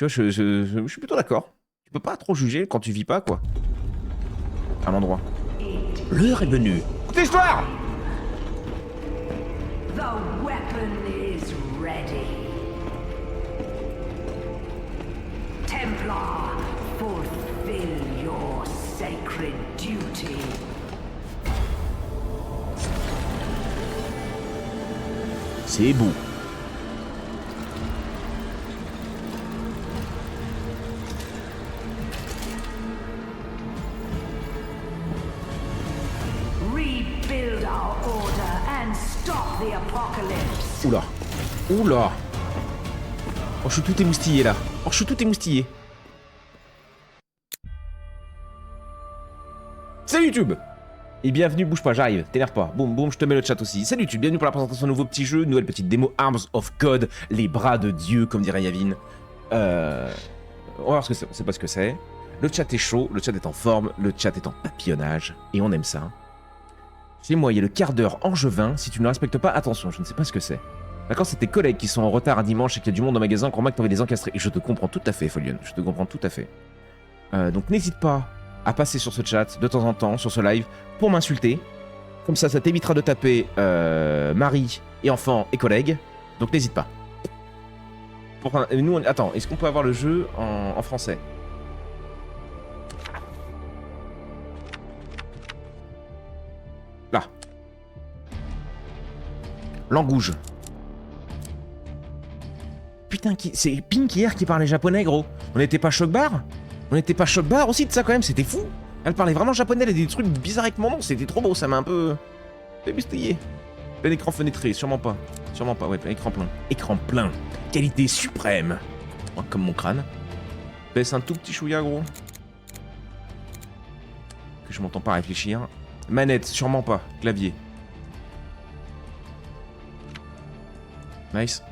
Tu vois, je suis plutôt d'accord. Tu peux pas trop juger quand tu vis pas, quoi. À l'endroit. L'heure est venue. Écoutez l'histoire. The weapon is ready. Templar, fulfill your sacred duty. C'est beau. Rebuild our order and stop the apocalypse. Oula. Oula. Oh, je suis tout émoustillé, là. Oh, je suis tout émoustillé. Salut YouTube. Et bienvenue, bouge pas, j'arrive, t'énerve pas. Boum, boum, je te mets le chat aussi. Salut YouTube, bienvenue pour la présentation de nouveau petit jeu, nouvelle petite démo Arms of God, les bras de Dieu, comme dirait Yavin. On va voir ce que c'est, on sait pas ce que c'est. Le chat est chaud, le chat est en forme, le chat est en papillonnage, et on aime ça. Chez moi, il y a le quart d'heure angevin, si tu ne le respectes pas, attention, je ne sais pas ce que c'est. D'accord, c'est tes collègues qui sont en retard un dimanche et qu'il y a du monde au magasin, crois-moi que t'as envie de les encastrer. Et je te comprends tout à fait, Folion, je te comprends tout à fait. Donc n'hésite pas à passer sur ce chat de temps en temps, sur ce live, pour m'insulter. Comme ça t'évitera de taper mari et enfants et collègues. Donc n'hésite pas. Nous, attends, est-ce qu'on peut avoir le jeu en français? Là. Langouge. Putain, c'est Pink hier qui parlait japonais, gros. On n'était pas choc-bar? On n'était pas choc-bar aussi de ça quand même, c'était fou. Elle parlait vraiment japonais, elle a des trucs bizarres avec mon nom, c'était trop beau, ça m'a un peu... débustillé. Plein écran fenêtré, sûrement pas. Sûrement pas, ouais, plein écran plein. Écran plein. Qualité suprême. Oh, comme mon crâne. Baisse un tout petit chouïa, gros. Que je m'entends pas réfléchir. Manette, sûrement pas. Clavier. Nice.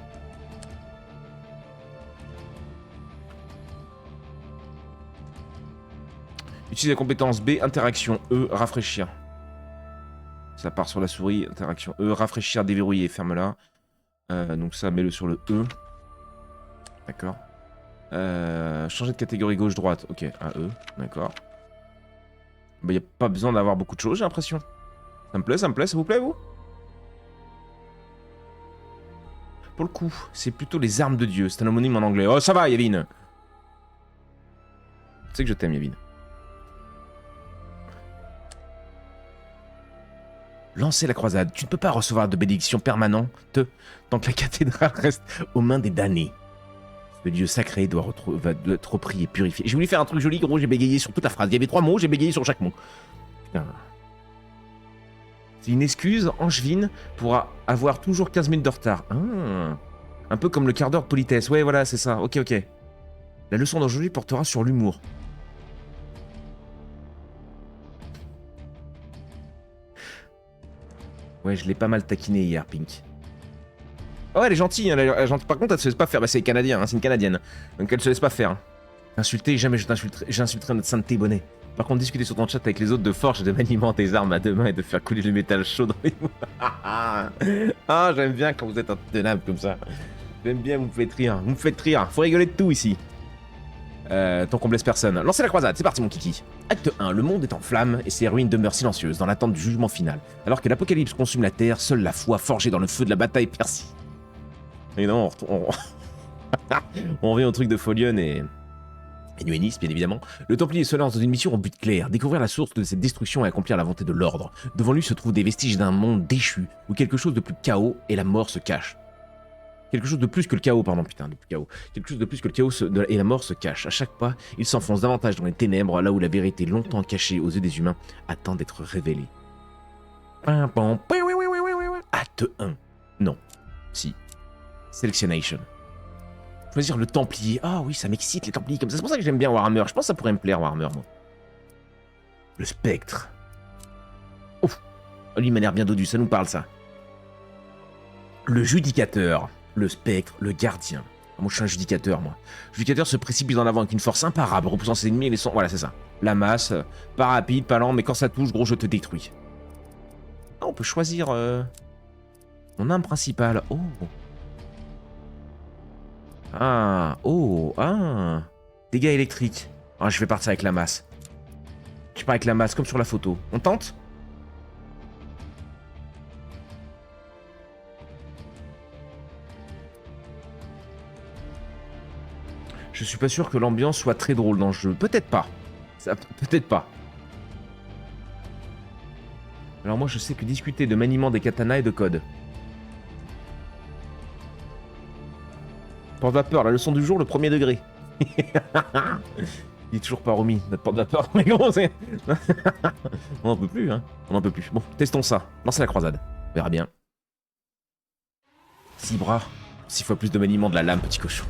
Utilise la compétence B, interaction E, rafraîchir. Ça part sur la souris, interaction E, rafraîchir, déverrouiller, ferme-la. Donc ça, mets-le sur le E. D'accord. Changer de catégorie gauche-droite, ok, à E, d'accord. Bah, y a pas besoin d'avoir beaucoup de choses, j'ai l'impression. Ça me plaît, ça vous plaît, vous? Pour le coup, c'est plutôt les armes de Dieu, c'est un homonyme en anglais. Oh, ça va, Yavin! Tu sais que je t'aime, Yavin. Lancer la croisade. Tu ne peux pas recevoir de bénédiction permanente tant que la cathédrale reste aux mains des damnés. Le dieu sacré doit être repris et purifié. J'ai voulu faire un truc joli, gros, j'ai bégayé sur toute la phrase. Il y avait 3 mots, j'ai bégayé sur chaque mot. C'est une excuse angevine pour avoir toujours 15 minutes de retard. Ah, un peu comme le quart d'heure de politesse. Ouais, voilà, c'est ça. Ok, ok. La leçon d'aujourd'hui portera sur l'humour. Ouais, je l'ai pas mal taquiné hier, Pink. Oh, elle est gentille, hein, par contre, elle se laisse pas faire. Bah, c'est canadien, hein, c'est une canadienne. Donc elle se laisse pas faire. Insulter, jamais j'insulterai notre sainteté bonnet. Par contre, discuter sur ton chat avec les autres de forge et de maniement tes armes à deux mains et de faire couler le métal chaud dans les mains. Ah, j'aime bien quand vous êtes intenable comme ça. J'aime bien, vous me faites rire. Vous me faites rire. Faut rigoler de tout ici. Tant qu'on blesse personne. Lancez la croisade, c'est parti mon kiki. Acte 1, le monde est en flammes et ses ruines demeurent silencieuses dans l'attente du jugement final. Alors que l'apocalypse consume la terre, seule la foi forgée dans le feu de la bataille persiste. Évidemment, on revient au truc de Folion et Nuenis, bien évidemment. Le Templier se lance dans une mission au but clair, découvrir la source de cette destruction et accomplir la volonté de l'ordre. Devant lui se trouvent des vestiges d'un monde déchu, où quelque chose de plus chaos et la mort se cache. Quelque chose de plus que le chaos, pardon, putain, depuis chaos. Quelque chose de plus que le chaos et la mort se cachent. À chaque pas, il s'enfonce davantage dans les ténèbres, là où la vérité longtemps cachée aux yeux des humains attend d'être révélée. Acte 1. Non. Si. Selectionation. Choisir le Templier. Ah oui, ça m'excite les Templiers comme ça. C'est pour ça que j'aime bien Warhammer. Je pense que ça pourrait me plaire, Warhammer, moi. Le Spectre. Ouf. Lui, il m'a l'air bien dodu, ça nous parle, ça. Le Judicateur. Le Spectre, le Gardien. Moi, je suis un Judicateur, moi. Le Judicateur se précipite en avant avec une force imparable, repoussant ses ennemis et laissant... Voilà, c'est ça. La masse, pas rapide, pas lent, mais quand ça touche, gros, je te détruis. Ah, on peut choisir... Mon arme principale. Oh. Ah, oh, ah. Dégâts électriques. Ah, je vais partir avec la masse. Je pars avec la masse, comme sur la photo. On tente? Je suis pas sûr que l'ambiance soit très drôle dans le jeu. Peut-être pas. Peut-être pas. Alors moi, je sais que discuter de maniement des katanas et de code. Porte-vapeur, la leçon du jour, le premier degré. Il est toujours pas remis, notre porte-vapeur. Mais comment c'est? On n'en peut plus, hein. On n'en peut plus. Bon, testons ça. Lancez la croisade. On verra bien. 6 bras. 6 fois plus de maniement de la lame, petit cochon.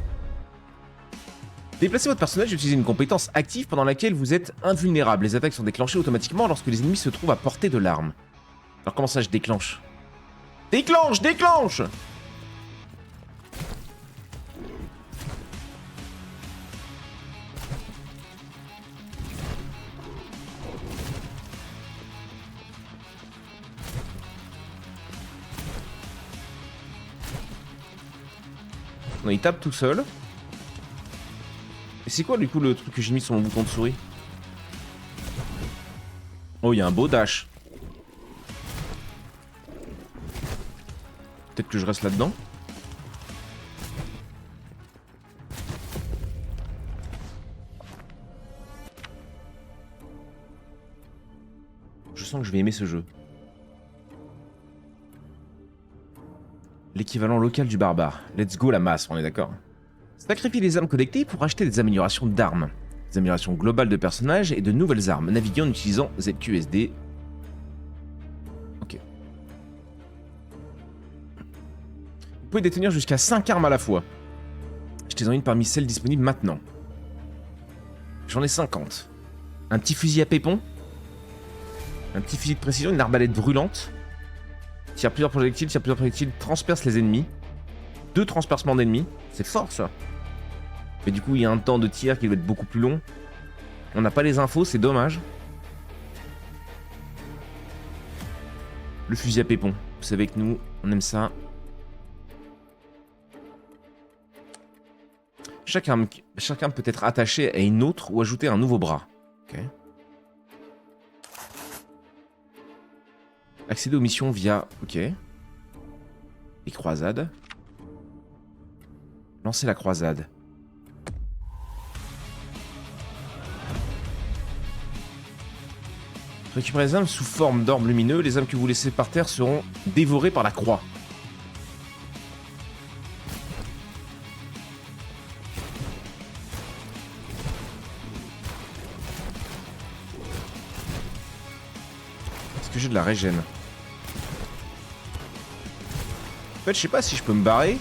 Déplacez votre personnage et utilisez une compétence active pendant laquelle vous êtes invulnérable. Les attaques sont déclenchées automatiquement lorsque les ennemis se trouvent à portée de l'arme. Alors comment ça je déclenche? Déclenche! Déclenche! Non, il tape tout seul. Et c'est quoi du coup le truc que j'ai mis sur mon bouton de souris? Oh, il y a un beau dash. Peut-être que je reste là-dedans. Je sens que je vais aimer ce jeu. L'équivalent local du barbare. Let's go la masse, on est d'accord. Sacrifiez les armes collectées pour acheter des améliorations d'armes. Des améliorations globales de personnages et de nouvelles armes. Naviguez en utilisant ZQSD. Ok. Vous pouvez détenir jusqu'à 5 armes à la fois. Achetez-en une parmi celles disponibles maintenant. J'en ai 50. Un petit fusil à pépon. Un petit fusil de précision, une arbalète brûlante. Tire plusieurs projectiles, transperce les ennemis. 2 transpercements d'ennemis. C'est fort ça. Mais du coup, il y a un temps de tir qui doit être beaucoup plus long. On n'a pas les infos, c'est dommage. Le fusil à pépon. Vous savez que nous, on aime ça. Chaque arme peut être attachée à une autre ou ajouter un nouveau bras. Ok. Accéder aux missions via... Ok. Les croisades. Lancer la croisade. Récupérez les armes sous forme d'orbes lumineux. Les armes que vous laissez par terre seront dévorées par la croix. Est-ce que j'ai de la régène? En fait, je sais pas si je peux me barrer.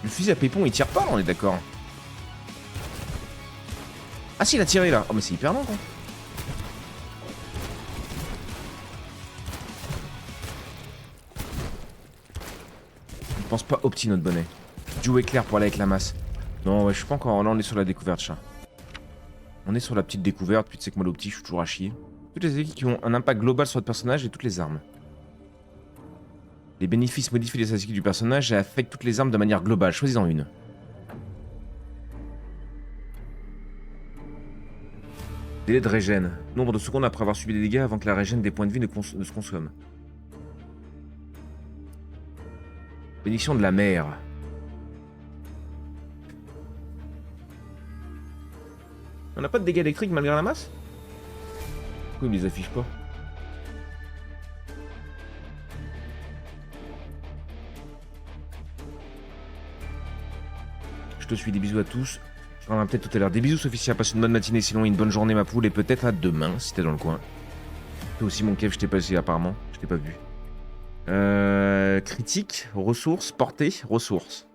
Le fusil à pépon, il tire pas, on est d'accord. Ah si, il a tiré là. Oh mais c'est hyper long, quoi. Je pense pas opti notre bonnet. Duo éclair pour aller avec la masse. Non, ouais, je suis pas encore... Là, on est sur la découverte, chat. On est sur la petite découverte, puis tu sais que moi l'opti, je suis toujours à chier. Toutes les équipes qui ont un impact global sur le personnage et toutes les armes. Les bénéfices modifient les statistiques du personnage et affectent toutes les armes de manière globale. Choisis-en une. Délai de régène. Nombre de secondes après avoir subi des dégâts avant que la régène des points de vie ne se consomme. Bénédiction de la mer. On n'a pas de dégâts électriques malgré la masse? Pourquoi ils me les affichent pas? Je te suis, des bisous à tous. Je reviens peut-être tout à l'heure. Des bisous Sophie, passe une bonne matinée, sinon une bonne journée ma poule, et peut-être à demain si t'es dans le coin. Toi aussi mon Kev, je t'ai pas essayé apparemment, je t'ai pas vu. Critique, ressources, portée, ressources.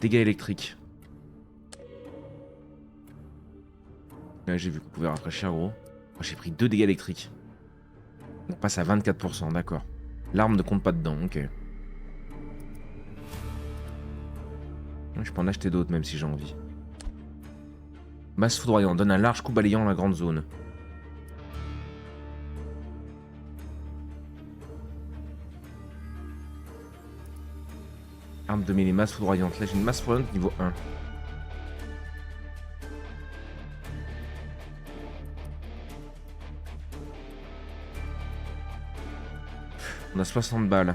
Dégâts électriques. Ouais, j'ai vu qu'on pouvait rafraîchir gros. Oh, j'ai pris 2 dégâts électriques. On passe à 24%, d'accord. L'arme ne compte pas dedans, ok. Je peux en acheter d'autres même si j'ai envie. Masse foudroyante. Donne un large coup balayant la grande zone. Arme de mêlée, masse foudroyante. Là j'ai une masse foudroyante niveau 1. On a 60 balles.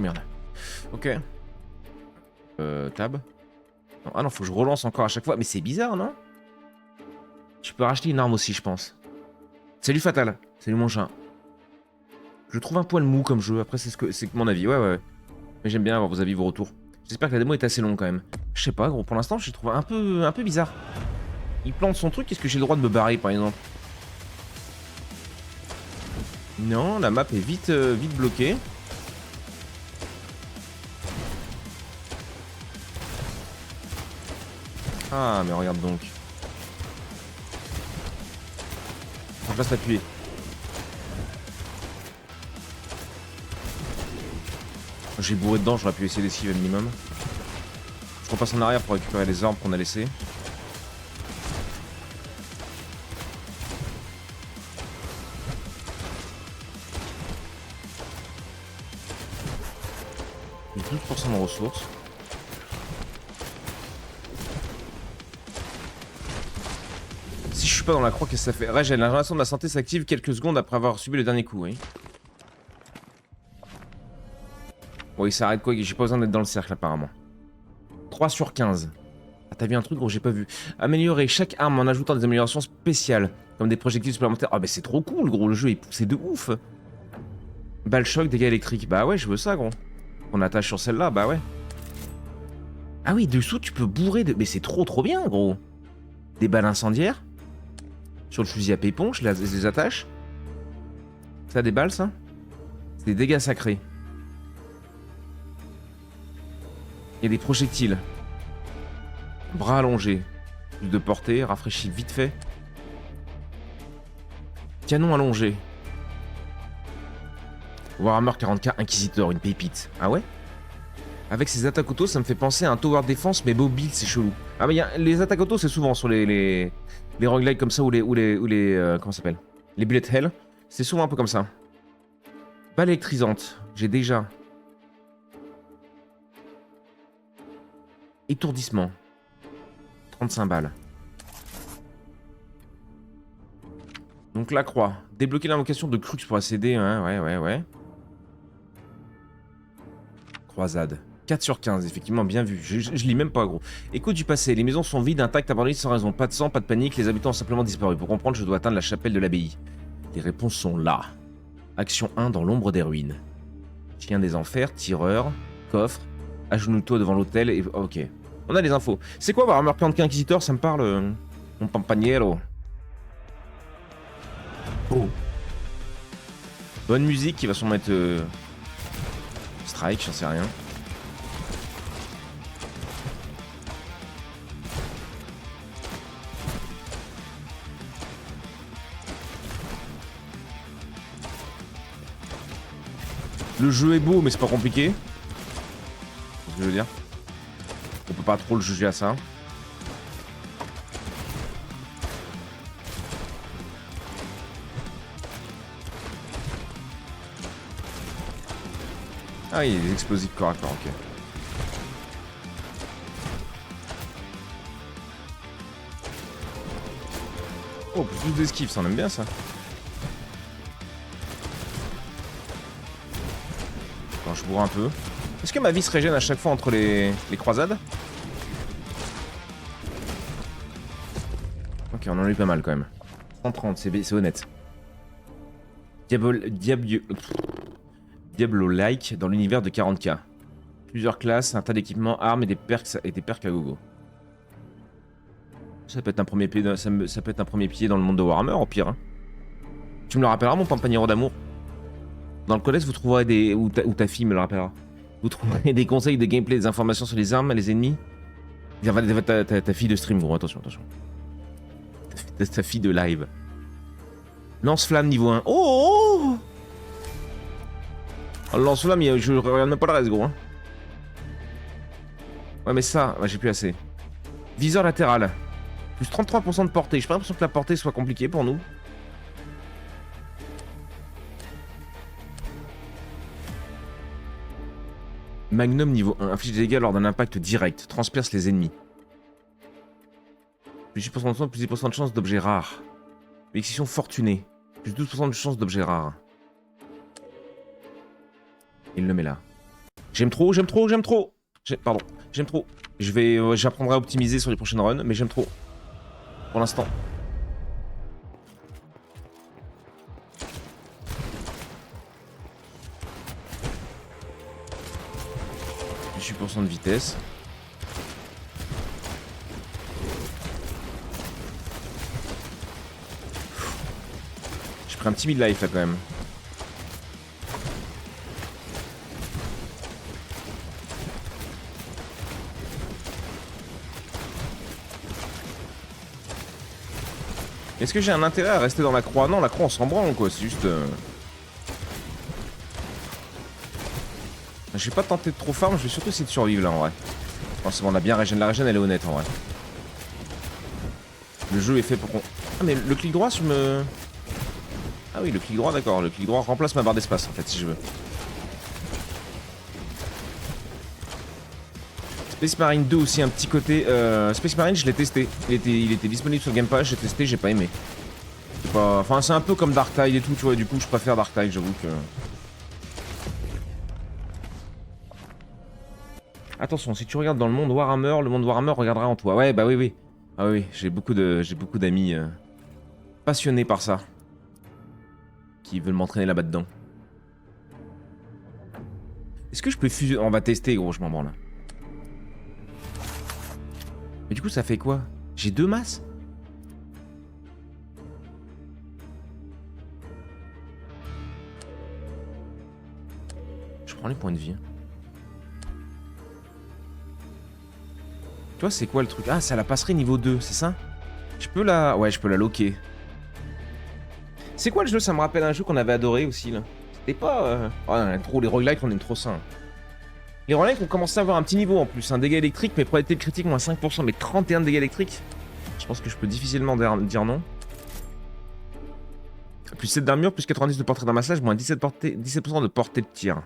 Merde. Ok. Tab. Non, ah non, faut que je relance encore à chaque fois. Mais c'est bizarre, non? Je peux racheter une arme aussi, je pense. Salut Fatal. Salut mon chat. Je trouve un poil mou comme jeu. Après, c'est mon avis. Ouais. Mais j'aime bien avoir vos avis, vos retours. J'espère que la démo est assez longue quand même. Je sais pas, gros. Pour l'instant, je le trouve un peu bizarre. Il plante son truc. Est-ce que j'ai le droit de me barrer, par exemple? Non, la map est vite bloquée. Ah, mais regarde donc. Faut que je reste appuyé. J'ai bourré dedans, j'aurais pu essayer d'esquiver le minimum. Je repasse en arrière pour récupérer les armes qu'on a laissées. J'ai 12% de ressources. Si je suis pas dans la croix, qu'est-ce que ça fait? Ouais, j'ai l'impression de ma santé s'active quelques secondes après avoir subi le dernier coup, oui. Bon, il s'arrête quoi? J'ai pas besoin d'être dans le cercle apparemment. 3 sur 15. Ah, t'as vu un truc, gros, j'ai pas vu. Améliorer chaque arme en ajoutant des améliorations spéciales, comme des projectiles supplémentaires. Ah, bah c'est trop cool, gros, le jeu est poussé de ouf. Balle choc, dégâts électriques. Bah ouais, je veux ça, gros. On attache sur celle-là, bah ouais. Ah oui, dessous, tu peux bourrer de. Mais c'est trop bien, gros. Des balles incendiaires. Sur le fusil à pépon, je les attache. Ça, des balles, ça? C'est des dégâts sacrés. Il y a des projectiles. Bras allongés. Plus de portée, rafraîchi vite fait. Canon allongé. Warhammer 40k Inquisitor, une pépite. Ah ouais? Avec ces attaques auto, ça me fait penser à un tower defense, mais mobile, c'est chelou. Ah mais les attaques auto, c'est souvent sur les roguelikes comme ça, ou les comment ça s'appelle? Les bullet hell. C'est souvent un peu comme ça. Balle électrisante. J'ai déjà. Étourdissement. 35 balles. Donc la croix. Débloquer l'invocation de Crux pour accéder. Hein, ouais. Croisade. 4 sur 15, effectivement, bien vu. Je lis même pas, gros. Écho du passé. Les maisons sont vides, intactes, abandonnées sans raison. Pas de sang, pas de panique. Les habitants ont simplement disparu. Pour comprendre, je dois atteindre la chapelle de l'abbaye. Les réponses sont là. Action 1 dans l'ombre des ruines. Chien des enfers, tireur, coffre, agenouille-toi devant l'hôtel et... Ok. On a les infos. C'est quoi Warhammer 40k Inquisitor? Ça me parle, mon pampagnero. Oh. Bonne musique qui va sûrement être... Strike, j'en sais rien. Le jeu est beau, mais c'est pas compliqué. C'est ce que je veux dire. On peut pas trop le juger à ça. Ah, il y a des explosifs corps à corps, ok. Oh, plus d'esquive, ça on aime bien ça. Attends, je bourre un peu. Est-ce que ma vie se régène à chaque fois entre les croisades? Ok, on en a eu pas mal quand même. 130, c'est honnête. Diablo-like dans l'univers de 40k. Plusieurs classes, un tas d'équipements, armes et des perks à gogo. Ça peut être un premier pied, ça peut être un premier pied dans le monde de Warhammer, au pire. Hein. Tu me le rappelleras, mon pampagnero d'amour. Dans le codex, vous trouverez des... Ou ta fille me le rappellera. Vous trouverez des conseils de gameplay, des informations sur les armes, les ennemis. Ta fille de stream, gros, attention. Ta fille de live. Lance-flamme niveau 1. Oh! Le lance-flamme, je regarde même pas le reste, gros. Hein. Ouais, mais ça, ouais, j'ai plus assez. Viseur latéral. Plus 33% de portée. J'ai pas l'impression que la portée soit compliquée pour nous. Magnum niveau 1. Inflige des dégâts lors d'un impact direct. Transperce les ennemis. Plus 10% de chance, plus 10% de chance d'objets rares. Excision fortunée. Plus 12% de chance d'objets rares. Il le met là. J'aime trop, j'aime trop, j'aime trop. Pardon, j'aime trop. J'apprendrai à optimiser sur les prochaines runs, mais j'aime trop. Pour l'instant. 18% de vitesse. J'ai pris un petit mid-life là quand même. Est-ce que j'ai un intérêt à rester dans la croix? Non, la croix on s'en branle quoi, c'est juste... Je vais pas tenter de trop farm, je vais surtout essayer de survivre là en vrai. Bon, c'est bon, on a bien régène, la régène elle est honnête en vrai. Le jeu est fait pour qu'on... Ah mais le clic droit je me... Ah oui, le clic droit d'accord, le clic droit remplace ma barre d'espace en fait si je veux. Space Marine 2 aussi un petit côté... Space Marine je l'ai testé, il était disponible sur le Game Pass, j'ai testé, j'ai pas aimé. C'est pas... Enfin c'est un peu comme Dark Tide et tout, tu vois, du coup je préfère Dark Tide, j'avoue que... Attention, si tu regardes dans le monde Warhammer regardera en toi. Ouais, bah oui, oui. Ah oui, j'ai beaucoup d'amis passionnés par ça. Qui veulent m'entraîner là-bas dedans. Est-ce que je peux fusionner? On va tester, gros, je m'en branle. Mais du coup, ça fait quoi? J'ai 2 masses? Je prends les points de vie. Tu vois, c'est quoi le truc? Ah, ça la passerait niveau 2, c'est ça? Je peux la... Ouais, je peux la loquer. C'est quoi le jeu? Ça me rappelle un jeu qu'on avait adoré aussi, là. C'était pas... Oh, on aime trop les roguelikes, on aime trop ça. Les roguelikes ont commencé à avoir un petit niveau en plus. Un dégât électrique, mais probabilité de critique, moins 5%, mais 31 de dégâts électriques. Je pense que je peux difficilement dire non. Plus 7 d'armure, plus 90 de portée d'amassage, moins 17% de portée de tir.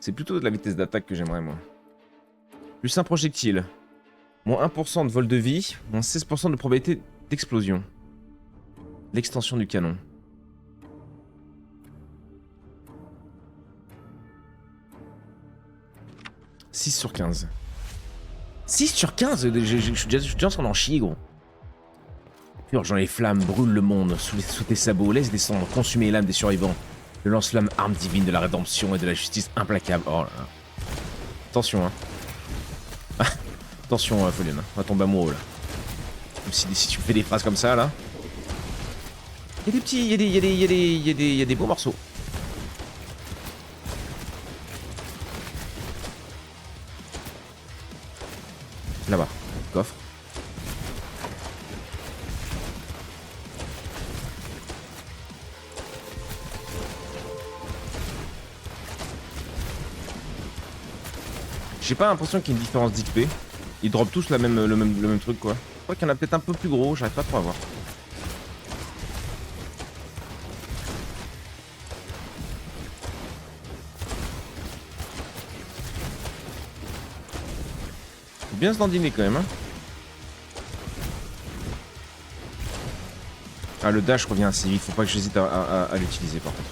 C'est plutôt de la vitesse d'attaque que j'aimerais, moi. Plus un projectile. Moins 1% de vol de vie. Moins 16% de probabilité d'explosion. L'extension du canon. « 6 sur 15. 6 sur 15 je suis déjà en train d'en chier, gros. Purgeant les flammes, brûle le monde sous tes sabots, laisse descendre, consumer l'âme des survivants. Le lance-flamme, arme divine de la rédemption et de la justice implacable. Oh là là. Attention, hein. Attention, Folion, on va tomber amoureux là. Même si tu fais des phrases comme ça là. Il y a des petits. Il y a des beaux morceaux. Là-bas, coffre. J'ai pas l'impression qu'il y ait une différence d'XP. Ils dropent tous le même truc quoi. Je crois qu'il y en a peut-être un peu plus gros, j'arrive pas trop à voir. Faut bien se dandiner quand même hein. Ah le dash revient assez vite, faut pas que j'hésite à l'utiliser par contre.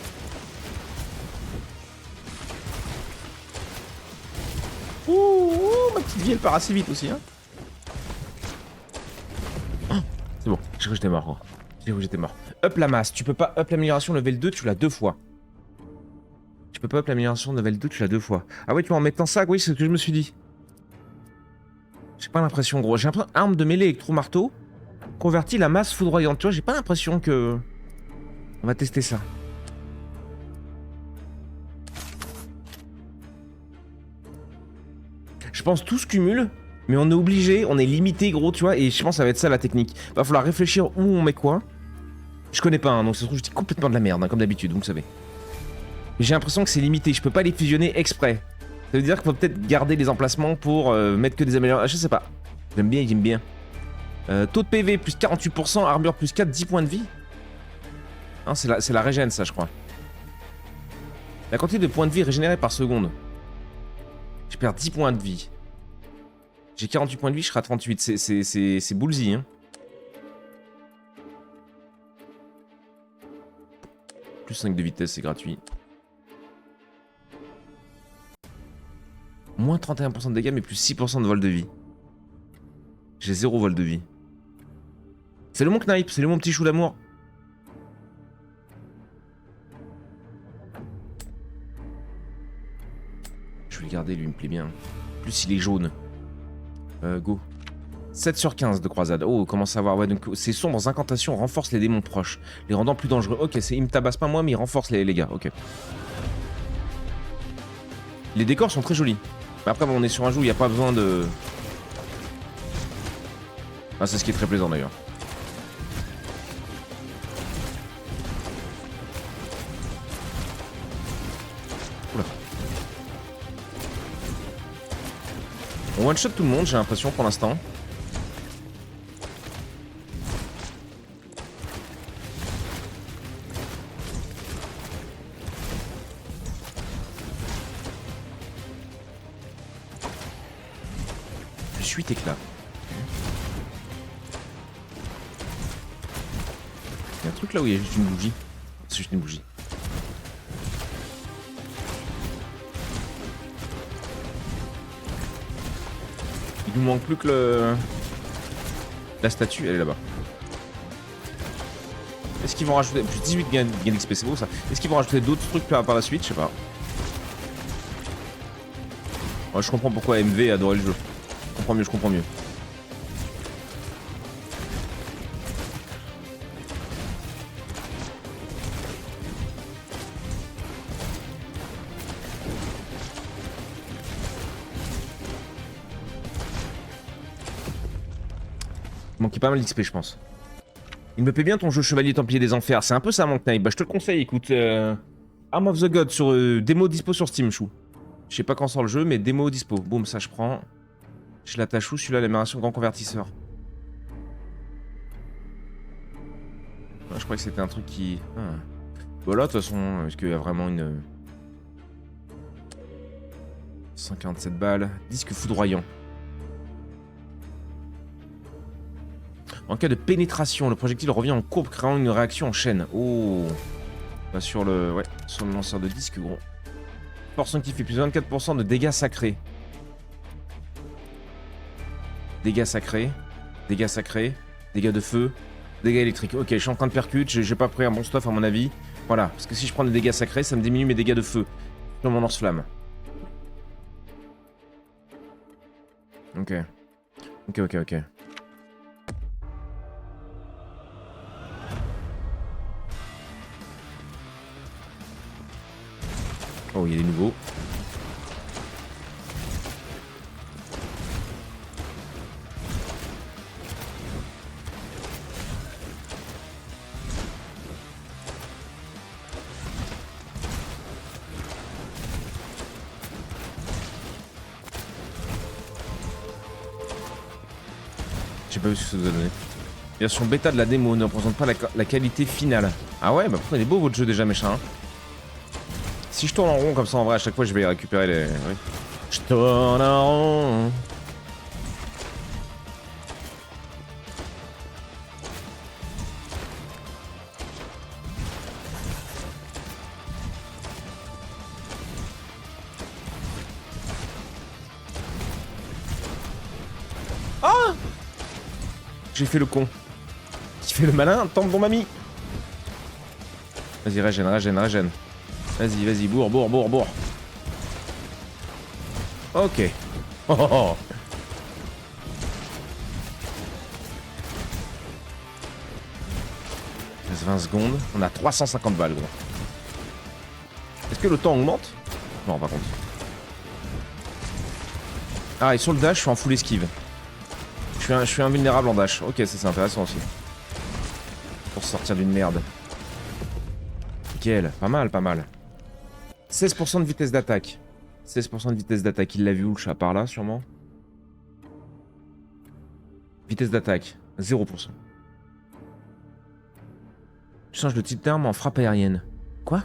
Ouh, ma petite vie elle part assez vite aussi hein. Oh, c'est bon, j'ai cru que j'étais mort gros. J'ai cru que j'étais mort. Up la masse, tu peux pas up l'amélioration level 2, tu l'as 2 fois. Tu peux pas up l'amélioration level 2, tu l'as 2 fois. Ah ouais tu vois en mettant ça, oui c'est ce que je me suis dit. J'ai pas l'impression gros, j'ai l'impression arme de mêlée électro-marteau convertit la masse foudroyante, tu vois j'ai pas l'impression que... On va tester ça. Je pense tous cumulent, mais on est obligé, on est limité gros, tu vois, et je pense que ça va être ça la technique. Va falloir réfléchir où on met quoi. Je connais pas, hein, donc ça se trouve je dis complètement de la merde, hein, comme d'habitude, vous le savez. Mais j'ai l'impression que c'est limité, je peux pas les fusionner exprès. Ça veut dire qu'il faut peut-être garder les emplacements pour mettre que des améliorations. Je sais pas. J'aime bien, j'aime bien. Taux de PV plus 48%, armure plus 4, 10 points de vie. Hein, c'est la régène, ça, je crois. La quantité de points de vie régénérés par seconde. Je perds 10 points de vie. J'ai 48 points de vie, je serai à 38. C'est bullsy, hein. Plus 5 de vitesse, c'est gratuit. Moins 31% de dégâts, mais plus 6% de vol de vie. J'ai 0 vol de vie. C'est le mon knipe, c'est le mon petit chou d'amour. Je vais le garder, lui, il me plaît bien. En plus, il est jaune. Go. 7 sur 15 de croisade. Oh, commence à voir. Ouais, donc ces sombres incantations renforcent les démons proches, les rendant plus dangereux. Ok, il me tabasse pas moi, mais il renforce les gars. Ok. Les décors sont très jolis. Mais après, bon, on est sur un jeu où il n'y a pas besoin de... Ah, c'est ce qui est très plaisant d'ailleurs. Oula. On one-shot tout le monde, j'ai l'impression, pour l'instant. Je suis éclat. Il y a un truc là où il y a juste une bougie. C'est juste une bougie. Il nous manque plus que le... La statue, elle est là-bas. Est-ce qu'ils vont rajouter... Plus 18 gains d'XP, c'est beau ça. Est-ce qu'ils vont rajouter d'autres trucs par la suite? Je sais pas. Ouais, je comprends pourquoi MV adorait le jeu. Je comprends mieux. Il manquait pas mal d'XP, je pense. Il me plaît bien ton jeu Chevalier Templier des Enfers. C'est un peu ça, mon knife. Bah, je te le conseille, écoute. Arm of the God sur démo dispo sur Steam, chou. Je sais pas quand sort le jeu, mais démo dispo. Boum, ça je prends. Je l'attache où celui-là, l'amélioration grand convertisseur. Ouais, je croyais que c'était un truc qui... Ah. Voilà, de toute façon, est-ce qu'il y a vraiment une... 147 balles. Disque foudroyant. En cas de pénétration, le projectile revient en courbe, créant une réaction en chaîne. Oh. Bah, sur le lanceur de disque, gros. Portion qui fait plus de 24% de dégâts sacrés. Dégâts sacrés. Dégâts sacrés. Dégâts de feu. Dégâts électriques. Ok, je suis en train de percute. J'ai pas pris un bon stuff à mon avis. Voilà. Parce que si je prends des dégâts sacrés, ça me diminue mes dégâts de feu. Sur mon lance-flamme. Ok. Ok. Oh, il y a des nouveaux. J'ai pas vu ce que ça nous a donné. Version bêta de la démo ne représente pas la qualité finale. Ah ouais, bah pourtant il est beau votre jeu déjà, méchant. Hein. Si je tourne en rond comme ça, en vrai, à chaque fois je vais récupérer les... Oui. Je tourne en rond. Ah! J'ai fait le con. Qui fait le malin? Tombe bon mamie. Vas-y, régène. Vas-y, bourre. Ok. Oh. 20 secondes. On a 350 balles, gros. Est-ce que le temps augmente? Non, par contre. Ah, et sur le dash, je suis en full esquive. Je suis invulnérable en dash. Ok, c'est intéressant aussi. Pour sortir d'une merde. Nickel, pas mal. 16% de vitesse d'attaque. 16% de vitesse d'attaque. Il l'a vu où le chat? Par là, sûrement. Vitesse d'attaque. 0%. Change de type d'arme en frappe aérienne. Quoi?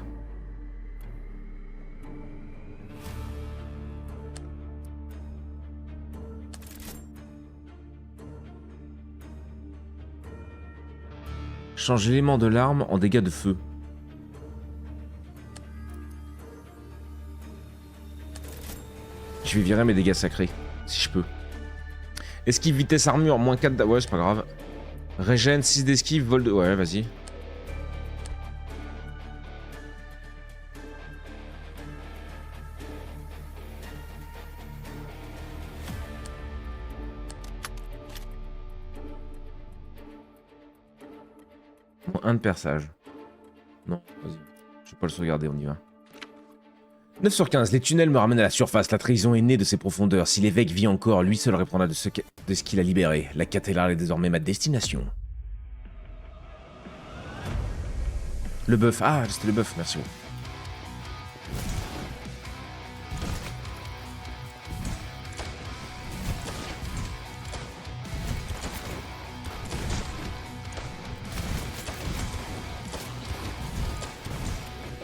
Change l'élément de l'arme en dégâts de feu. Je vais virer mes dégâts sacrés, si je peux. Esquive, vitesse, armure, moins 4... Ouais, c'est pas grave. Régène, 6 d'esquive, vol de... Ouais, vas-y. Moins 1 de perçage. Non, vas-y. Je vais pas le sauvegarder, on y va. 9 sur 15, les tunnels me ramènent à la surface, la trahison est née de ces profondeurs. Si l'évêque vit encore, lui seul répondra de ce qu'il a libéré. La cathédrale est désormais ma destination. Le bœuf, ah c'était le bœuf, merci.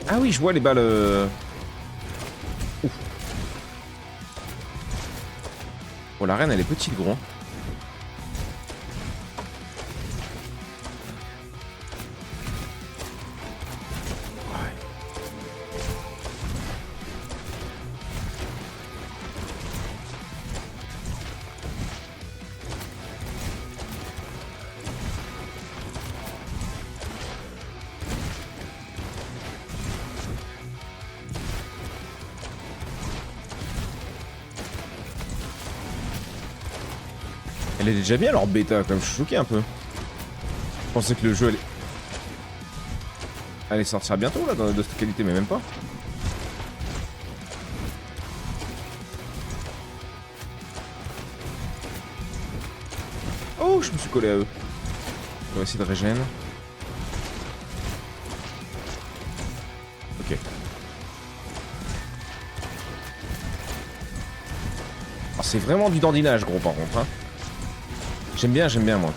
Ah oui, je vois les balles... Ouf. Oh, la reine, elle est petite, gros. Ouais. Elle est déjà bien leur bêta, comme je suis choqué un peu. Je pensais que le jeu allait sortir bientôt là, de cette qualité, mais même pas. Oh, je me suis collé à eux. On va essayer de régène. Ok. Alors, c'est vraiment du dandinage, gros, par contre, hein. J'aime bien, moi.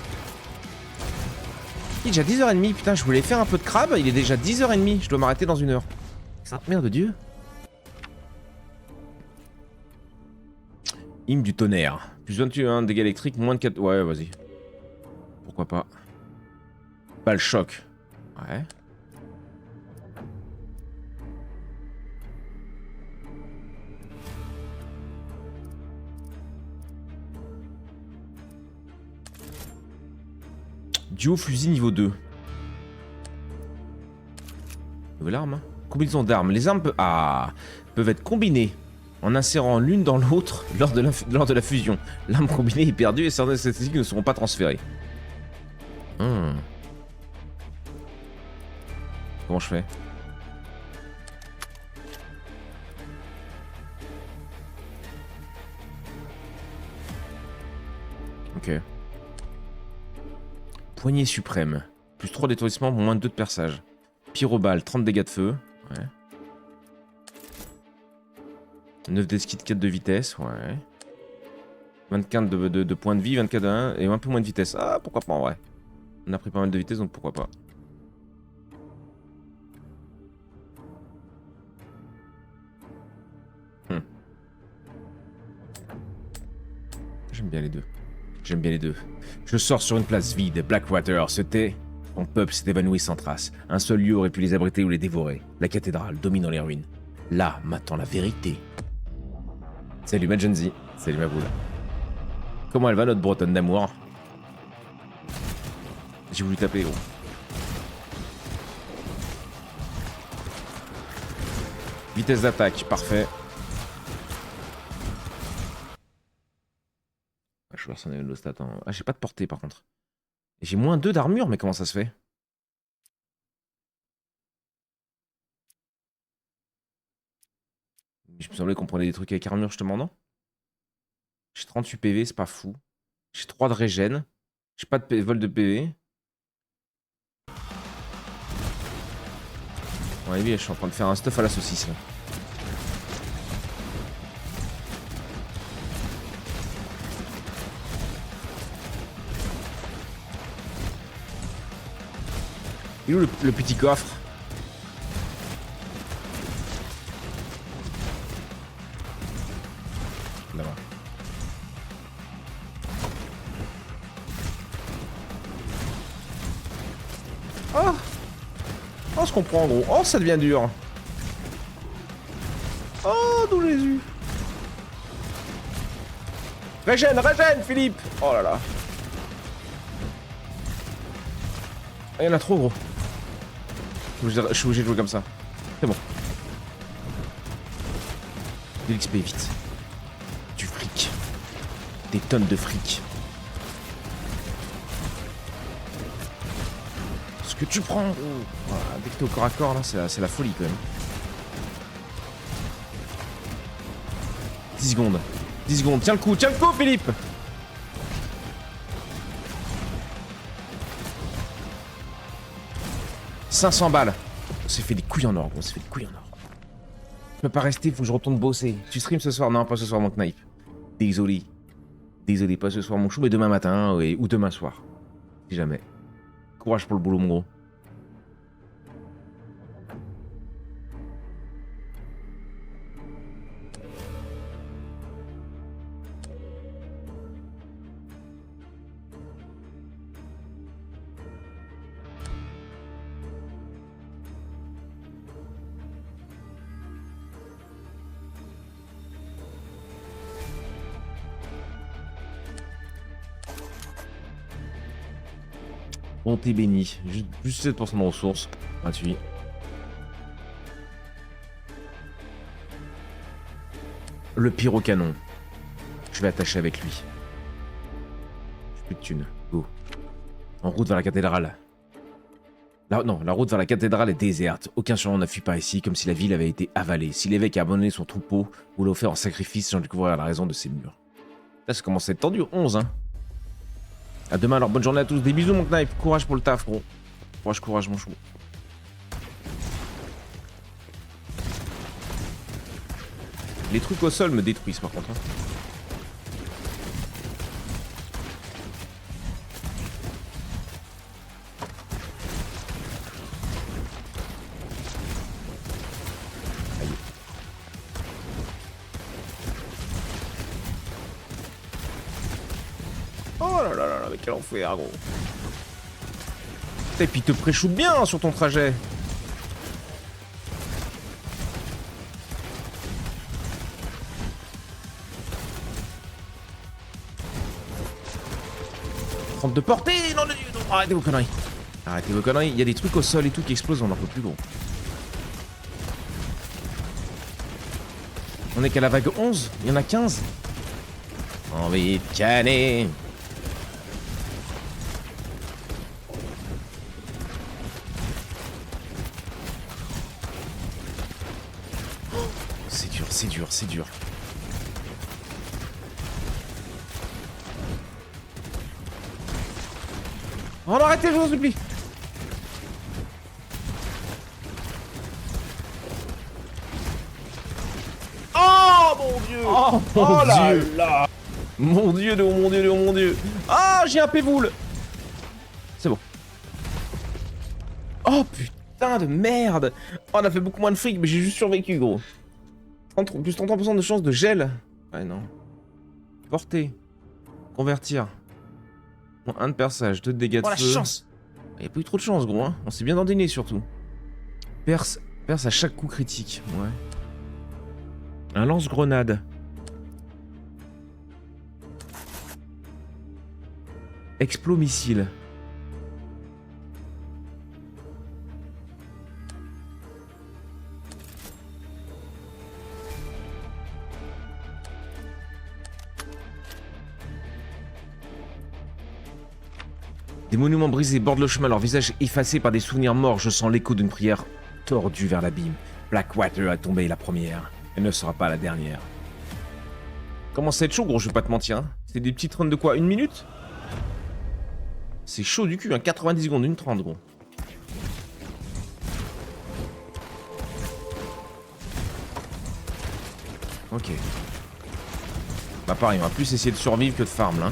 Il est déjà 10h30, putain, je voulais faire un peu de crabe, il est déjà 10h30, je dois m'arrêter dans 1 heure. Sainte mère de Dieu. Hymne du tonnerre. Plus 21 dégâts électriques, moins de 4... Ouais, vas-y. Pourquoi pas. Pas le choc. Ouais. Duo fusil niveau 2. Nouvelle arme. Combinaison d'armes. Les armes peuvent être combinées en insérant l'une dans l'autre lors de la fusion. L'arme combinée est perdue et certaines statistiques ne seront pas transférées. Comment je fais? Ok. Poignée suprême. Plus 3 d'étourdissement, moins 2 de perçage. Pyrobal, 30 dégâts de feu. Ouais. 9 d'esquive, 4 de vitesse. Ouais. 24 de points de vie, 24 de 1 et un peu moins de vitesse. Ah, pourquoi pas en vrai. On a pris pas mal de vitesse, donc pourquoi pas. J'aime bien les deux. J'aime bien les deux. Je sors sur une place vide. Blackwater se tait. Son peuple s'est évanoui sans trace. Un seul lieu aurait pu les abriter ou les dévorer. La cathédrale dominant les ruines. Là m'attend la vérité. Salut ma Genzi. Salut ma boule. Comment elle va notre bretonne d'amour? J'ai voulu taper, gros. Vitesse d'attaque, parfait. Je vais personne le stat. Hein. Ah, j'ai pas de portée par contre. J'ai moins 2 d'armure, mais comment ça se fait? Je me semblais qu'on prenait des trucs avec armure justement, non? J'ai 38 PV, c'est pas fou. J'ai 3 de régène. J'ai pas de vol de PV. À mon avis, je suis en train de faire un stuff à la saucisse. Là. Il est où le petit coffre? Là-bas. Oh! Oh, je comprends, gros. Oh, ça devient dur. Oh, d'où Jésus. Régène, Philippe. Oh là là. Il y en a trop, gros. Je suis obligé de jouer comme ça. C'est bon. De l'XP, vite. Du fric. Des tonnes de fric. Ce que tu prends, gros. Voilà, dès que t'es au corps à corps, là, c'est la folie, quand même. 10 secondes. 10 secondes. Tiens le coup, Philippe. « 500 balles. On s'est fait des couilles en or, gros. On s'est fait des couilles en or. Je peux pas rester, faut que je retourne bosser. Tu stream ce soir? Non, pas ce soir, mon knife. Désolé. Désolé, pas ce soir, mon chou, mais demain matin, ouais, ou demain soir. Si jamais. Courage pour le boulot, mon gros. Bon, t'es béni. Juste 7% de ressources. Gratuit. Le pyrocanon. Je vais attacher avec lui. J'ai plus de thunes. Go. En route vers la cathédrale. Non, la route vers la cathédrale est déserte. Aucun surnom n'a fui par ici, comme si la ville avait été avalée. Si l'évêque a abandonné son troupeau ou l'a offert en sacrifice, j'en découvrirai la raison de ces murs. Là, ça commence à être tendu. 11, hein. A demain, alors bonne journée à tous. Des bisous, mon knife. Courage pour le taf, gros. Courage, mon chou. Les trucs au sol me détruisent, par contre. Hein. Aïe. Oh là là là là, mais quel enfer, gros. Et puis il te pré-shoot bien hein, sur ton trajet. De portée, non, non, arrêtez vos conneries. Arrêtez vos conneries, il y a des trucs au sol et tout qui explosent, on en peut plus, gros. On est qu'à la vague 11, il y en a 15. Envie de canner. C'est dur. Oh non, arrêtez, je vous en supplie. Oh mon dieu. Oh mon dieu là. Mon dieu de mon dieu de mon dieu. Ah, j'ai un pévoule. C'est bon. Oh putain de merde. Oh, on a fait beaucoup moins de fric, mais j'ai juste survécu, gros. Plus 33% de chance de gel. Ouais, non. Portée. Convertir. Bon, 1 de perçage, 2 de dégâts de feu. Oh la chance. Il n'y a pas eu trop de chance, gros. Hein. On s'est bien dandiné, surtout. Perce à chaque coup critique. Ouais. Un lance-grenade. Explo-missile. Des monuments brisés bordent le chemin, leur visage effacé par des souvenirs morts. Je sens l'écho d'une prière tordue vers l'abîme. Blackwater a tombé la première. Elle ne sera pas la dernière. Commence à être chaud, gros, je vais pas te mentir. Hein. C'est des petites runs de quoi? 1 minute? C'est chaud du cul, hein. 90 secondes, 1:30, gros. Ok. Bah pareil, on va plus essayer de survivre que de farm, là.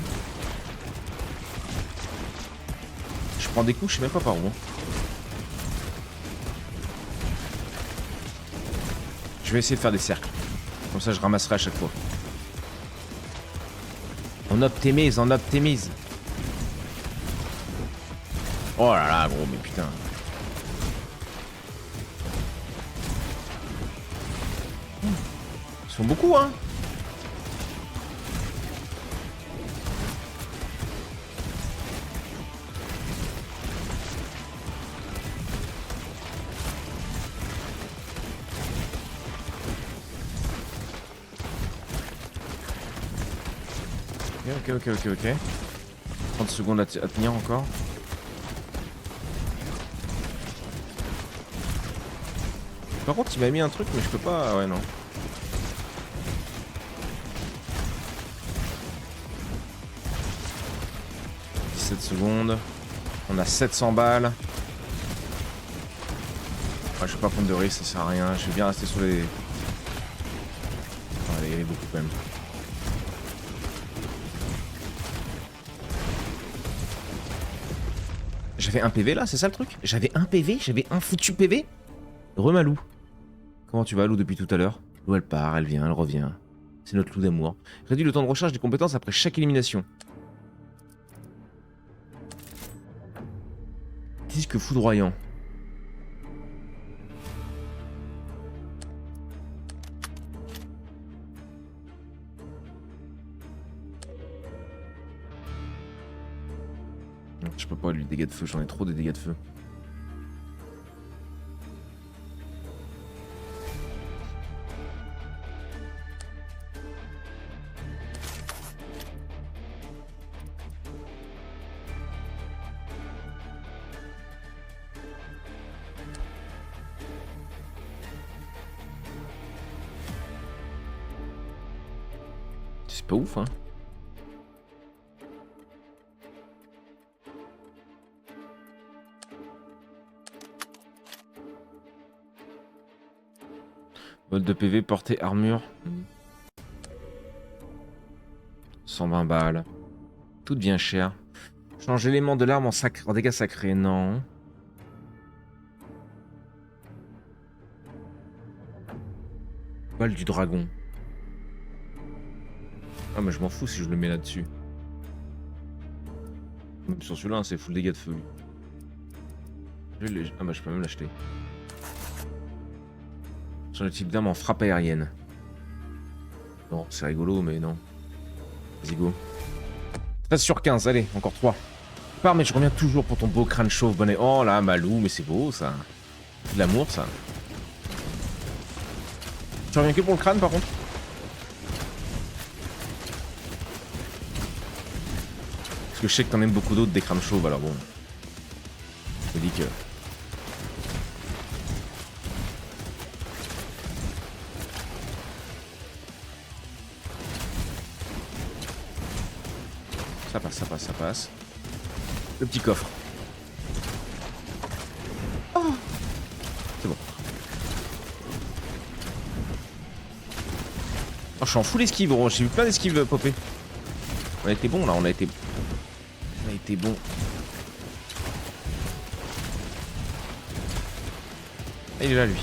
Je prends des coups, je sais même pas par où. Je vais essayer de faire des cercles. Comme ça, je ramasserai à chaque fois. On optimise, on optimise. Oh là là, gros, mais putain. Ils sont beaucoup, hein. Ok. 30 secondes à tenir encore. Par contre, il m'a mis un truc, mais je peux pas. Ouais, non. « 17 secondes. On a 700 balles. Ouais, je vais pas prendre de risque, ça sert à rien. Je vais bien rester sur les... Allez, il y avait beaucoup quand même. J'avais un PV là, c'est ça le truc? J'avais un PV? J'avais un foutu PV? Remalou. Comment tu vas, Lou, depuis tout à l'heure? Lou, elle part, elle vient, elle revient. C'est notre Lou d'amour. Réduit le temps de recharge des compétences après chaque élimination. Disque foudroyant. Je peux pas lui dégâts de feu, j'en ai trop de dégâts de feu. C'est pas ouf, hein. Mode de PV, portée, armure. 120 balles. Tout devient cher. Change l'élément de l'arme en dégâts sacrés, non. Balle du dragon. Ah mais je m'en fous si je le mets là-dessus. Même sur celui-là, hein, c'est full dégâts de feu. Ah bah je peux même l'acheter. Sur le type d'arme en frappe aérienne. Non, c'est rigolo, mais non. Vas-y, go. 13 sur 15, allez, encore 3. Pars, mais je reviens toujours pour ton beau crâne chauve bonnet. Oh là, Malou, mais c'est beau ça. C'est de l'amour ça. Tu reviens que pour le crâne par contre? Parce que je sais que t'en aimes beaucoup d'autres des crânes chauves, alors bon. Je me dis que... Ça passe, ça passe, ça passe. Le petit coffre. Oh, c'est bon. Oh, je suis en full esquive, gros. J'ai vu plein d'esquives popper. On a été bon là, on a été bon. Ah, il est là lui.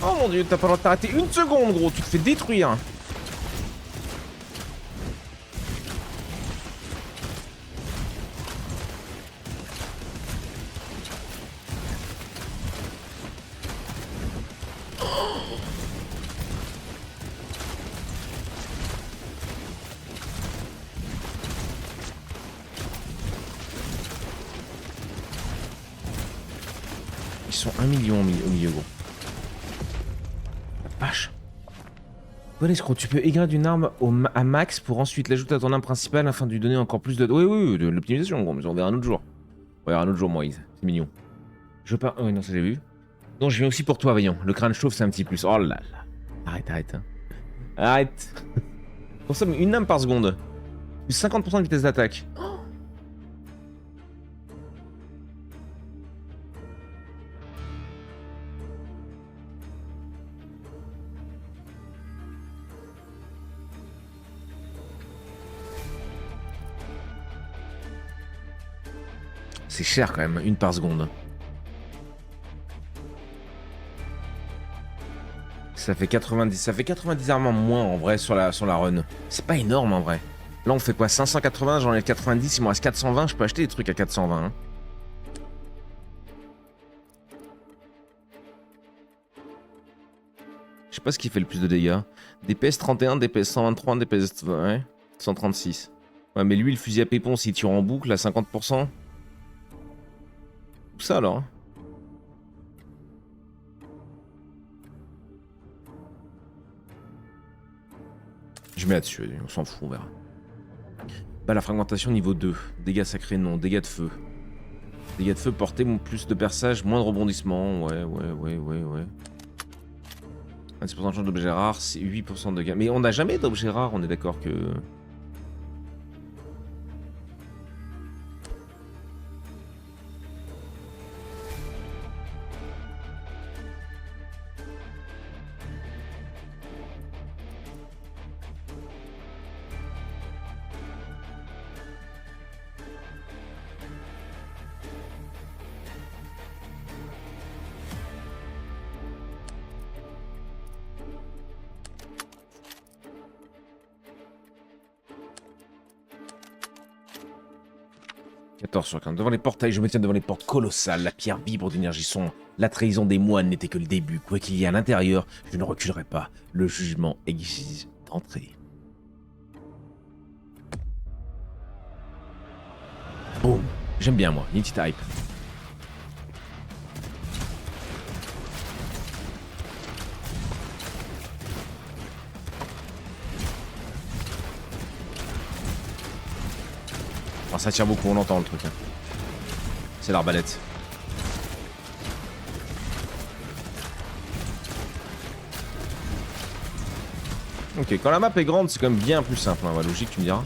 Oh mon dieu, t'as pas le droit de t'arrêter une seconde, gros, tu te fais détruire. Ils sont 1 million au milieu, gros. Vache. Bon escroc, tu peux égrainer une arme à max pour ensuite l'ajouter à ton arme principale afin de lui donner encore plus de... Oui, de l'optimisation, gros, mais on verra un autre jour. On verra un autre jour, Moïse. C'est mignon. Je veux pas... Oh, non, ça j'ai vu. Non, je viens aussi pour toi, voyons. Le crâne chauve, c'est un petit plus. Oh là là. Arrête. Hein. Arrête. Consomme une âme par seconde. Plus 50% de vitesse d'attaque. Oh. C'est cher quand même, une par seconde. Ça fait 90 armes moins en vrai sur la run. C'est pas énorme en vrai. Là on fait quoi, 580, j'en ai 90, il me reste 420, je peux acheter des trucs à 420. Hein. Je sais pas ce qui fait le plus de dégâts. DPS 31, DPS 123, DPS 136. Ouais mais lui le fusil à pépon s'il tire en boucle à 50%. Tout ça alors. Hein. Je mets là-dessus, on s'en fout, on verra. Bah la fragmentation niveau 2. Dégâts sacrés non, dégâts de feu. Dégâts de feu portée, plus de perçage, moins de rebondissement. Ouais. 26% de chance d'objets rares, c'est 8% de dégâts. Mais on n'a jamais d'objets rares, on est d'accord que... sur 15. Devant les portails, je me tiens devant les portes colossales. La pierre vibre d'énergie sombre. La trahison des moines n'était que le début. Quoi qu'il y ait à l'intérieur, je ne reculerai pas. Le jugement exige d'entrer. Boum. J'aime bien moi, une petite hype. Oh, ça tire beaucoup, on entend le truc. Hein. C'est l'arbalète. Ok, quand la map est grande, c'est quand même bien plus simple. Hein. Ouais, logique, tu me diras.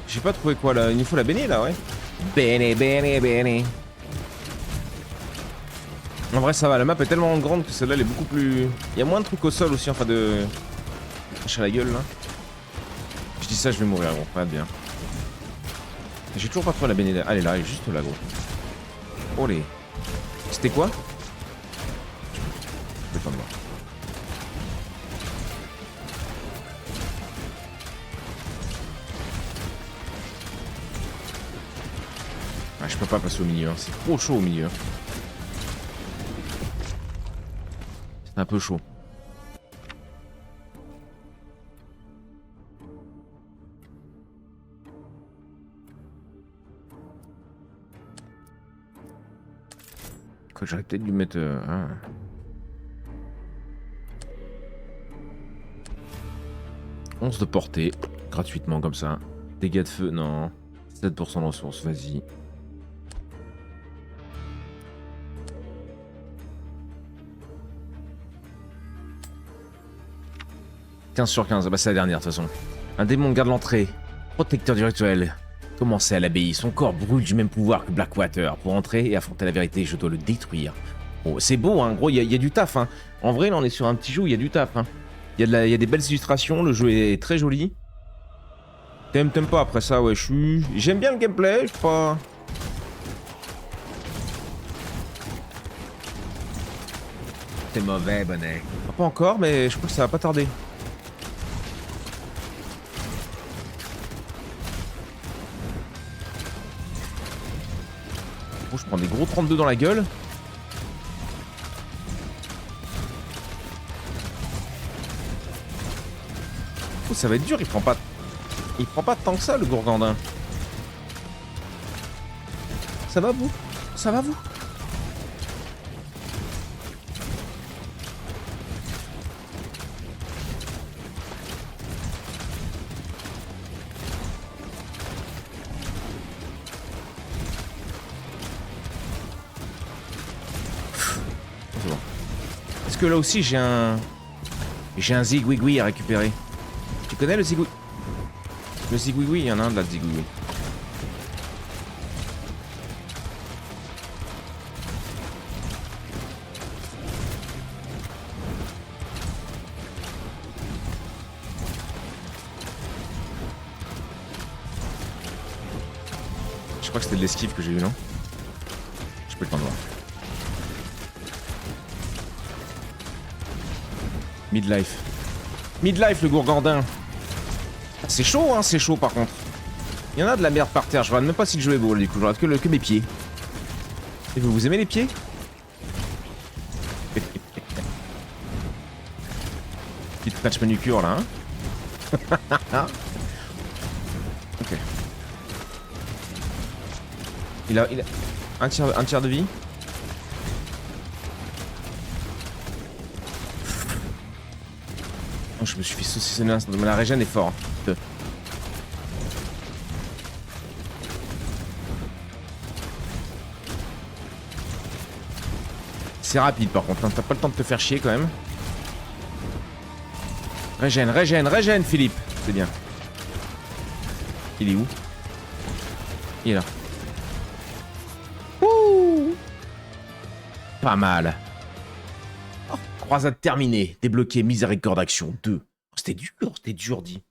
J'ai pas trouvé quoi là, il nous faut la béné là, ouais. Béné. En vrai ça va, la map est tellement grande que celle-là elle est beaucoup plus... Il y a moins de trucs au sol aussi, enfin de... Lâcher la gueule là. Je dis ça, je vais mourir gros, pas bien. J'ai toujours pas trouvé la béné là. Elle est là, elle est juste là gros. Olé. C'était quoi? Je peux pas me voir. Ah, je peux pas passer au milieu, hein. C'est trop chaud au milieu. C'est un peu chaud. Quoi, j'aurais peut-être dû mettre... 11 de portée, gratuitement comme ça. Dégâts de feu, non. 7% de ressources, vas-y. « 15 sur 15, bah c'est la dernière de toute façon. Un démon garde l'entrée. Protecteur du rituel. Commencez à l'abbaye. Son corps brûle du même pouvoir que Blackwater. Pour entrer et affronter la vérité, je dois le détruire. » Oh, c'est beau, hein. Gros, il y a du taf. Hein. En vrai, là, on est sur un petit jeu où il y a du taf. Hein. Il y a des belles illustrations. Le jeu est très joli. T'aimes pas après ça, ouais. J'aime bien le gameplay. Je sais pas. C'est mauvais, bonnet. Pas encore, mais je crois que ça va pas tarder. Oh, je prends des gros 32 dans la gueule. Oh, ça va être dur, il prend pas tant que ça le gourgandin. Ça va vous? Ça va vous? Parce que là aussi, j'ai un zigouigoui à récupérer. Tu connais le zigouigoui? Le zigouigoui, il y en a un de là, de zigouigoui. Je crois que c'était de l'esquive que j'ai eu, non? Je peux le temps de voir. Midlife. Midlife, le gourgandin. C'est chaud, hein, c'est chaud par contre. Il y en a de la merde par terre. Je regarde même pas si le jeu est beau, là, du coup. Je regarde que mes pieds. Et vous aimez les pieds? Petite patch manucure là, hein. Ok. Il a un tiers de vie. Oh, je me suis fait saucissonner l'instant, mais la régène est fort. C'est rapide par contre, hein. T'as pas le temps de te faire chier quand même. Régène, Philippe. C'est bien. Il est où? Il est là. Ouh. Pas mal. Oh, croisade terminée. Débloqué Miséricorde Action 2. Oh, c'était dur, dit.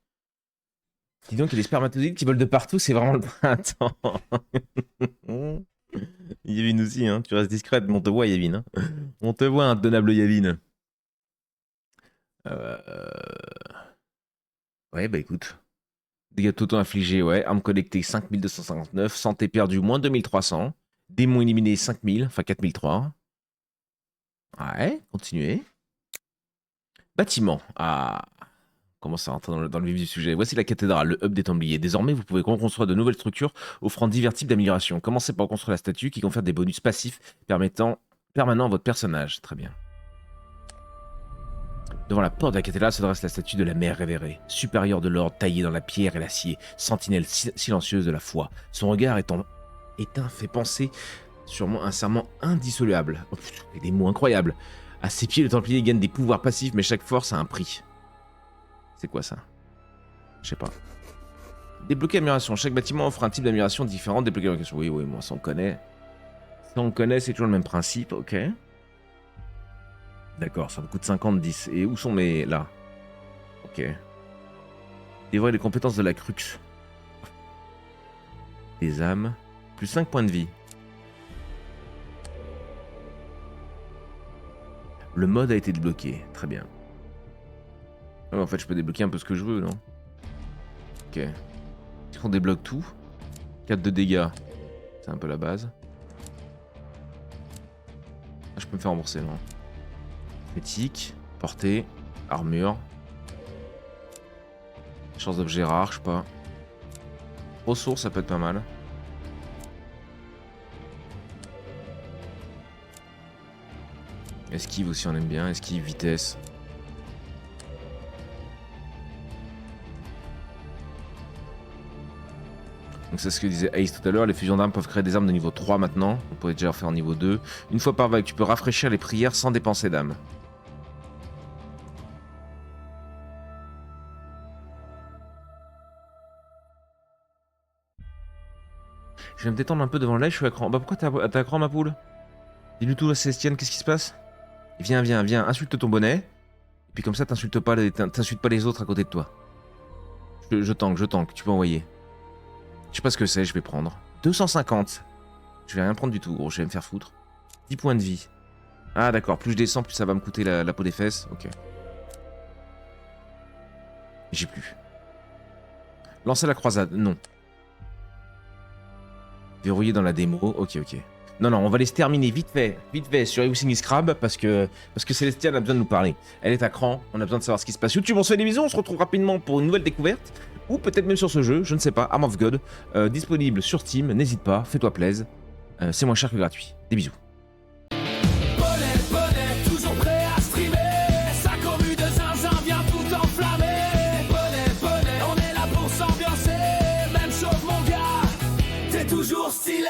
Dis donc, il y a des spermatozoïdes qui volent de partout, c'est vraiment le printemps. Yavin aussi, hein. Tu restes discrète, mais on te voit, Yavin. Hein. On te voit, indonnable Yavin. Ouais, bah écoute. Dégâts totaux infligés, ouais. Armes collectées 5259. Santé perdue, moins 2300. Démons éliminés 5000, enfin 4003. Ouais, continuez. Bâtiment. Ah. Comment ça rentre dans le vif du sujet? Voici la cathédrale, le hub des Templiers. Désormais, vous pouvez reconstruire de nouvelles structures offrant divers types d'améliorations. Commencez par construire la statue qui confère des bonus passifs permanents à votre personnage. Très bien. Devant la porte de la cathédrale se dresse la statue de la mère révérée, supérieure de l'ordre taillée dans la pierre et l'acier, sentinelle silencieuse de la foi. Son regard éteint fait penser sûrement un serment indissoluble. Oh, et des mots incroyables. À ses pieds, le Templier gagne des pouvoirs passifs, mais chaque force a un prix. C'est quoi ça? Je sais pas. Débloquer l'amélioration. Chaque bâtiment offre un type d'amélioration différent. Débloquer l'amélioration. Oui, moi, ça on connaît. Ça on connaît, c'est toujours le même principe. Ok. D'accord, ça me coûte 50-10. Et où sont mes... Là. Ok. Dévorer les compétences de la crux. Des âmes. Plus 5 points de vie. Le mode a été débloqué. Très bien. Oh, en fait, je peux débloquer un peu ce que je veux, non? Ok. Est-ce qu'on débloque tout? 4 de dégâts. C'est un peu la base. Ah, je peux me faire rembourser, non? Critique, portée, armure. Chance d'objet rare, je sais pas. Ressources, ça peut être pas mal. Esquive aussi, on aime bien. Esquive, vitesse. Donc c'est ce que disait Ace tout à l'heure, les fusions d'armes peuvent créer des armes de niveau 3 maintenant. On pourrait déjà en faire en niveau 2. Une fois par vague, tu peux rafraîchir les prières sans dépenser d'âme. Je vais me détendre un peu devant le live, je suis à cran. Bah pourquoi t'es à cran, ma poule? Dis-lui tout, Célestienne, qu'est-ce qui se passe? Viens, insulte ton bonnet. Et puis comme ça, t'insultes pas les autres à côté de toi. Je tank, tu peux envoyer. Je sais pas ce que c'est, je vais prendre. 250. Je vais rien prendre du tout, gros, je vais me faire foutre. 10 points de vie. Ah d'accord, plus je descends, plus ça va me coûter la peau des fesses. Ok. J'ai plus. Lancer la croisade, non. Verrouillé dans la démo, ok. Non, on va les terminer vite fait sur Everything is Crab parce que Célestiane a besoin de nous parler. Elle est à cran, on a besoin de savoir ce qui se passe. YouTube, on se fait des bisous, on se retrouve rapidement pour une nouvelle découverte. Ou peut-être même sur ce jeu, je ne sais pas, Arm of God, disponible sur Steam, n'hésite pas, fais-toi plaisir, c'est moins cher que gratuit. Des bisous. Bonnet, toujours prêt à streamer, sa commu de zinzin vient tout enflammer. Bonnet, on est là pour s'ambiancer, même chose mon gars, t'es toujours stylé.